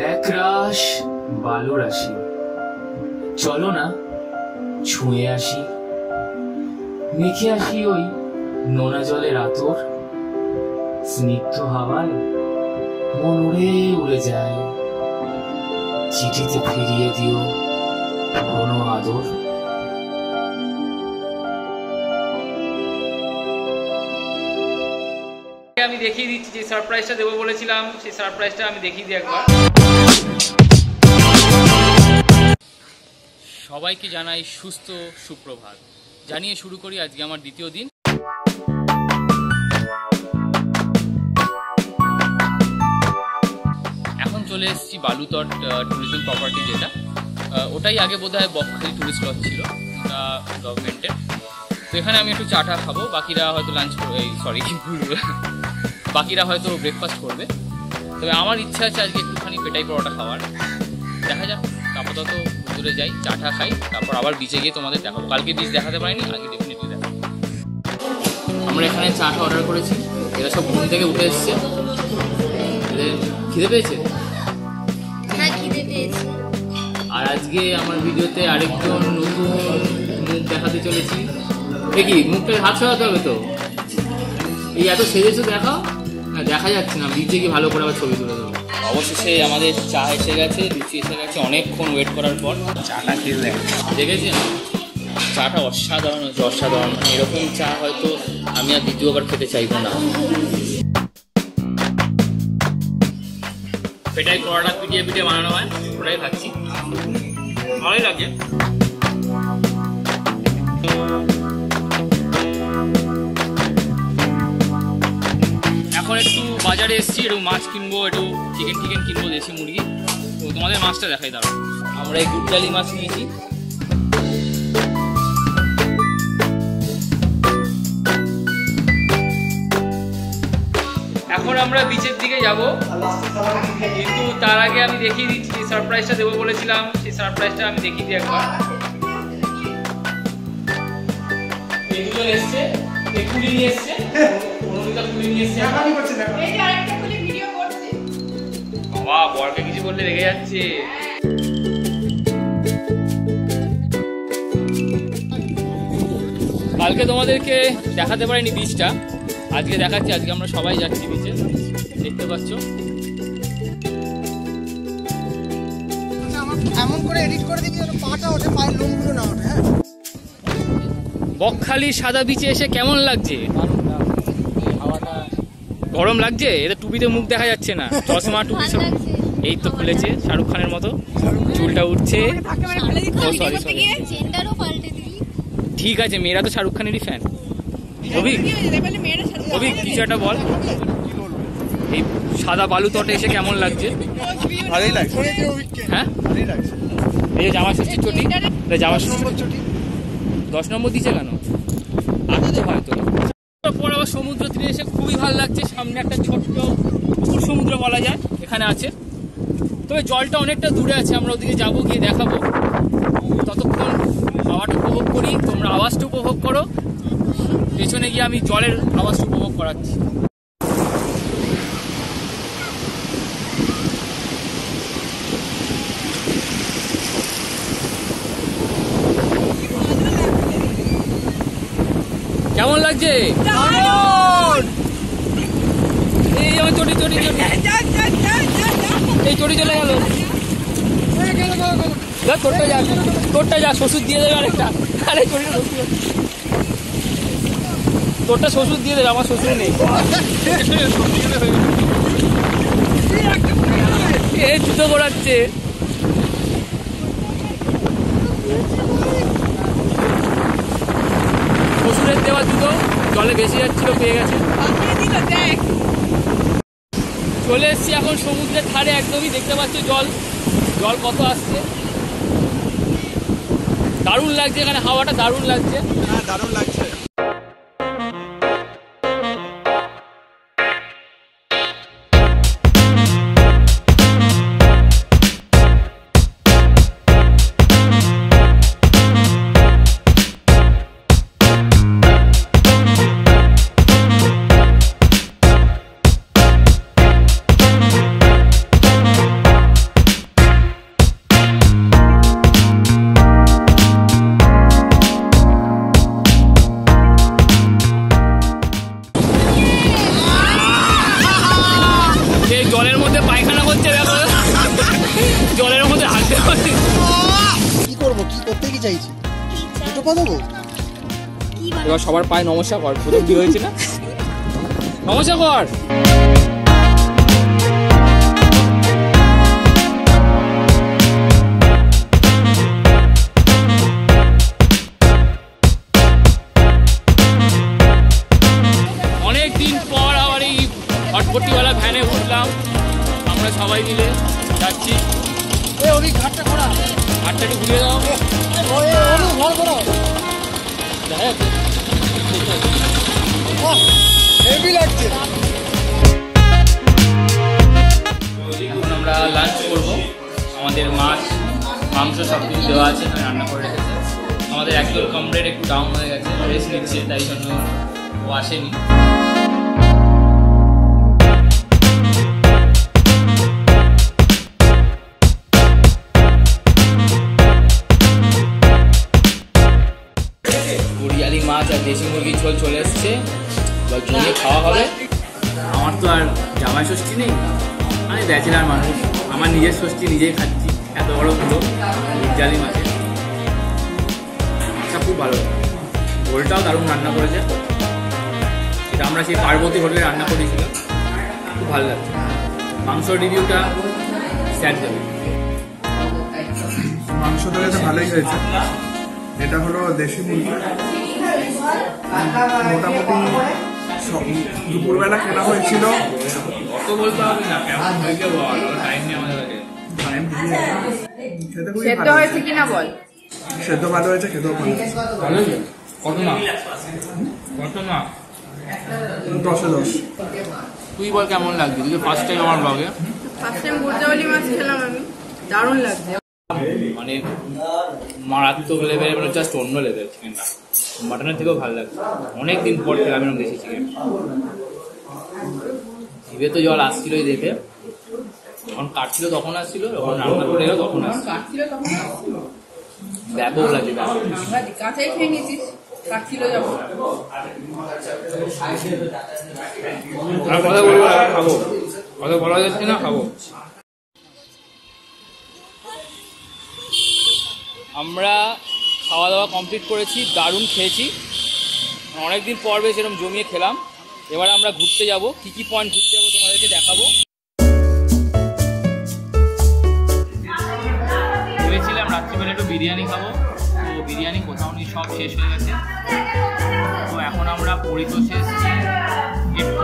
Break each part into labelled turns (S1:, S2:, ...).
S1: একরাশ বালু রাশি, চলো না ছুঁয়ে আসি, মেখে আসি ওই নোনা জলের আতর, স্নিগ্ধ হাওয়ায় মন উড়ে উড়ে যায়, চিঠিতে ফিরিয়ে দিও পুরনো আদর।
S2: আমি দেখিয়ে দিচ্ছি যে সারপ্রাইজটা দেবো বলেছিলাম, সেই সারপ্রাইজটা আমি দেখিয়ে দিই একবার। সবাইকে জানাই সুস্থ সুপ্রভাত জানিয়ে শুরু করি আজকে আমার দ্বিতীয় দিন। এখন চলে এসেছি বালুতট ট্যুরিজম প্রপার্টি, যেটা ওটাই আগে বোধহয় বকখালি ট্যুরিস্ট লজ ছিল, ওটা গভর্নমেন্টের। তো এখানে আমি একটু চাটা খাবো, বাকিরা হয়তো লাঞ্চ করবে, বাকিরা হয়তো ব্রেকফাস্ট করবে। তবে আমার ইচ্ছা আছে আজকে একটুখানি পেটাই পরোটা খাওয়ার, দেখা যাক। আপাতত দূরে যাই, চাটা খাই, তারপর আবার বিচে গিয়ে তোমাদের দেখাবো। কালকে বিচ দেখাতে পারিনি, আজকে ডেফিনেটলি দেখাবো। আমরা এখানে চাটা অর্ডার করেছি, এরা সব ঘুম থেকে উঠে এসছে। খিদে পেয়েছে?
S3: হ্যাঁ, খিদে পেয়েছে।
S2: আর আজকে আমার ভিডিওতে আরেকজন নতুন মুখ দেখাতে চলেছি। দেখি মুখটা হাত সরাতে হবে তো, এই এত সেজেছো দেখাও, দেখা যাচ্ছে না, বিচে গিয়ে ভালো করে আবার ছবি তুলে দেবো। অবশেষে আমাদের চা এসে গেছে, লুচি এসে গেছে, অনেকক্ষণ ওয়েট করার পর চাটা খেলে দেখেছি। চাটা অসাধারণ হয়েছে, অসাধারণ। এরকম চা হয়তো আমি আর দ্বিতীয়বার খেতে চাইবো না। পেটাই পরোটা পিটিয়ে পিটিয়ে বানানো হয়, ওটাই খাচ্ছি, ভালোই লাগে। এখন একটু বাজারে এসেছি, একটু মাছ কিনবো, একটু চিকেন কিনবো, দেশি মুরগি। তো তোমাদের মাছটা দেখাই দাঁড়াও। আমরা এই গুরজালি মাছ নিয়েছি। এখন আমরা বিচের দিকে যাব, কিন্তু তার আগে আমি দেখিয়ে দিচ্ছি যে সারপ্রাইজটা দেবো বলেছিলাম, সেই সারপ্রাইজটা আমি দেখিয়ে দিই একবার। এই দুজন এসছে, কুড়ি নিয়ে এসছে, বাবা বরকে কিছু বললে রেগে যাচ্ছে। কালকে তোমাদেরকে দেখাতে পারিনি বিচটা, আজকে দেখাচ্ছি। আজকে আমরা সবাই যাচ্ছি বিচে, দেখতে পাচ্ছ।
S4: এমন করে এডিট করে দিবি যেন পাটা ওঠে, পায়ের লোমগুলো না ওঠে। হ্যাঁ,
S2: বকখালি সাদা বিচে এসে কেমন লাগছে? গরম লাগছে? এটা টুপিতে মুখ দেখা যাচ্ছে না, চশমা টুপি সব এই তো খুলেছে, শাহরুখ খানের মতো চুলটা উঠছে। ঠিক আছে, মেয়েরা তো শাহরুখ খানেরই ফ্যান। অভিক কিছু একটা বল, এই সাদা বালুতটে এসে কেমন লাগছে?
S4: ভালোই লাগছে।
S2: হ্যাঁ, এই যে জামা ষষ্ঠীর চটি, জামা ষষ্ঠীর 10 নম্বর দিচ্ছে কেন? আগে তো হয়তো পর আবার সমুদ্র তীরে এসে খুবই ভালো লাগছে। সামনে একটা ছোট্ট পুকুর সমুদ্র বলা যায় এখানে আছে, তবে জলটা অনেকটা দূরে আছে, আমরা ওদিকে যাবো, গিয়ে দেখাবো। ততক্ষণ হাওয়াটা উপভোগ করি, তোমরা আওয়াজটা উপভোগ করো। পেছনে গিয়ে আমি জলের আওয়াজটা উপভোগ করাচ্ছি। কেমন লাগছে? এই আমার চটি চটি চটি, এই চটি চলে গেল। তোরটা যা শ্বশুর দিয়ে দেবে আরেকটা। আরে তোরটা শ্বশুর দিয়ে দেবে, আমার শ্বশুর নেই। এই জুতো করাচ্ছে। শ্বশুরের দেওয়া জুতো জলে ভেসে যাচ্ছিল, পেয়ে গেছে। চলে এসছি এখন সমুদ্রের ধারে, একদমই দেখতে পাচ্ছি জল কত আসছে। দারুণ লাগছে এখানে, হাওয়াটা দারুণ লাগছে।
S4: হ্যাঁ, দারুণ লাগছে। চাইছি, দুটো পা দেবো।
S2: এবার সবার পায়ে নমস্কার কর, প্রথম বিয়ে হয়েছে না, নমস্কার কর। অনেকদিন পর আবার এই হটপটিওয়ালা ভ্যানে উঠলাম, আমরা সবাই মিলে যাচ্ছি। ঘাটটা একটু ঘুরিয়ে দাও, এখন আমরা লাঞ্চ করবো। আমাদের মাছ মাংস সব কিছু দেওয়া আছে, রান্না করে রেখেছে। আমাদের একজন কমরেড একটু ডাউন হয়ে গেছে, রেস্ট নিচ্ছে, তাই জন্য ও আসেনি। গুরজালি মাছ আর দেশি মুরগির ঝোল চলে এসছে, এবার জমিয়ে খাওয়া হবে। আমার তো আর জামাই ষষ্ঠী নেই, আমি ব্যাচেলার মানুষ, আমার নিজের ষষ্ঠী নিজেই খাচ্ছি। এত বড় হলো গুরজালি মাছের, মাছটা খুব ভালো, ঝোলটাও দারুণ রান্না করেছে। এটা আমরা সেই পার্বতী হোটেলে রান্না করেছিলাম, খুব ভালো লাগছে। মাংসর রিভিউটা স্যার দেবে।
S5: মাংস তো ভালোই হয়েছে। এটা হলো দেশি মুরগি, মোটামুটি দুপুরবেলা কেনা হয়েছিল।
S2: অত বলতে হবে না, কেমন হয়েছে বল, টাইম নেই আমাদের কাছে।
S6: সেদ্ধ হয়েছে কিনা বল।
S5: সেদ্ধ ভালো হয়েছে, খেতেও ভালো হয়েছে।
S2: কত না কত না
S5: 10-এ 10।
S2: তুই বল কেমন লাগছে, তুই ফার্স্ট টাইম আমার ব্লগে।
S6: ফার্স্ট টাইম গুরজালি মাছ খেলাম আমি, দারুণ লাগছে।
S2: মানে মারাত্মক লেভেল, মানে জাস্ট অন্য লেভেল চিকেনটা, মাটনের থেকেও ভালো লাগছে। অনেকদিন পর খেলাম এরকম দেশি চিকেন, জিভে তো জল আসছিলই দেখে। যখন কাটছিল তখন আসছিল, যখন রান্না করে এলো তখন আসছিল। ব্যাপক লাগছে, ব্যাপক।
S6: কাঁচাই খেয়ে নিয়েছিস, কাটছিল যখন।
S2: আর কথা বলবো না, খাবো, কথা বলা যাচ্ছে না, খাবো। আমরা খাওয়া দাওয়া কমপ্লিট করেছি, দারুণ খেয়েছি, অনেকদিন পর বেশ এরকম জমিয়ে খেলাম। এবার আমরা ঘুরতে যাব, কী কী পয়েন্ট ঘুরতে যাবো তোমাদেরকে দেখাবো। ভেবেছিলাম রাত্রিবেলা একটু বিরিয়ানি খাবো, তো বিরিয়ানি কোথাও নেই, সব শেষ হয়ে গেছে। তো এখন আমরা পরিতোষে এসেছি একটু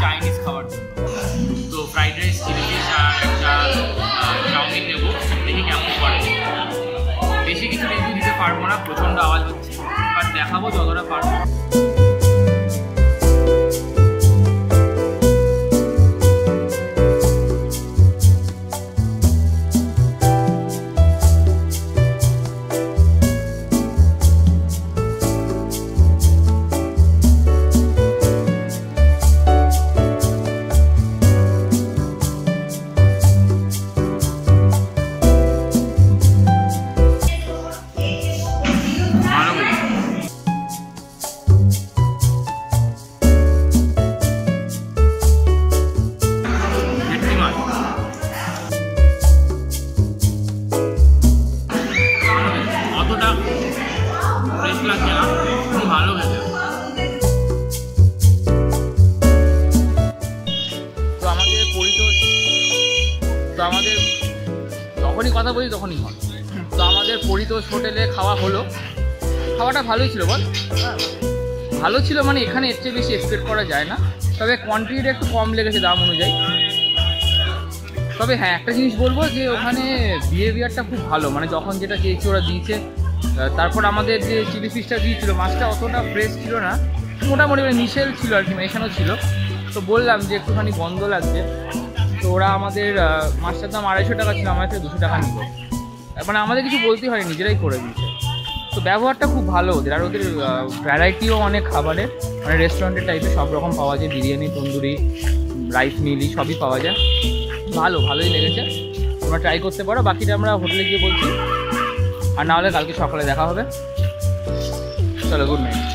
S2: চাইনিজ খাবার জন্য। তো ফ্রাইড রাইস, চিলি ফিশ আর একটা চাউমিন নেবো, দেখি কেমন করে। বেশি কিছু রিভিউ দিতে পারবো না, প্রচণ্ড আওয়াজ হচ্ছে, বাট দেখাবো যতটা পারবো। তো আমাদের যখনই কথা বলি তখনই হয়। তো আমাদের পরিতোষ হোটেলে খাওয়া হলো, খাওয়াটা ভালোই ছিল বল। ভালো ছিল মানে এখানে এর চেয়ে বেশি এক্সপেক্ট করা যায় না, তবে কোয়ান্টিটিটা একটু কম লেগেছে দাম অনুযায়ী। তবে হ্যাঁ, একটা জিনিস বলবো যে ওখানে বিহেভিয়ারটা খুব ভালো, মানে যখন যেটা চেয়েছি ওরা দিয়েছে। তারপর আমাদের যে চিলি ফিশটা দিয়েছিল, মাছটা অতটা ফ্রেশ ছিল না, মোটামুটি মিশেল ছিল আর কি, মেশানো ছিল। তো বললাম যে একটুখানি গন্ধ লাগছে, তো ওরা আমাদের মাছটার দাম 250 টাকা ছিল, আমাদের 200 টাকা নিল। মানে আমাদের কিছু বলতেই হয়, নিজেরাই করে দিয়েছে। তো ব্যবহারটা খুব ভালো ওদের, আর ওদের ভ্যারাইটিও অনেক খাবারের, মানে রেস্টুরেন্টের টাইপের সব রকম পাওয়া যায়, বিরিয়ানি, তন্দুরি, রাইস মিলি সবই পাওয়া যায়। ভালোই লেগেছে, তোমরা ট্রাই করতে পারো। বাকিটা আমরা হোটেলে গিয়ে বলছি, আর না হলে কালকে সকালে দেখা হবে। চলো, গুড নাইট।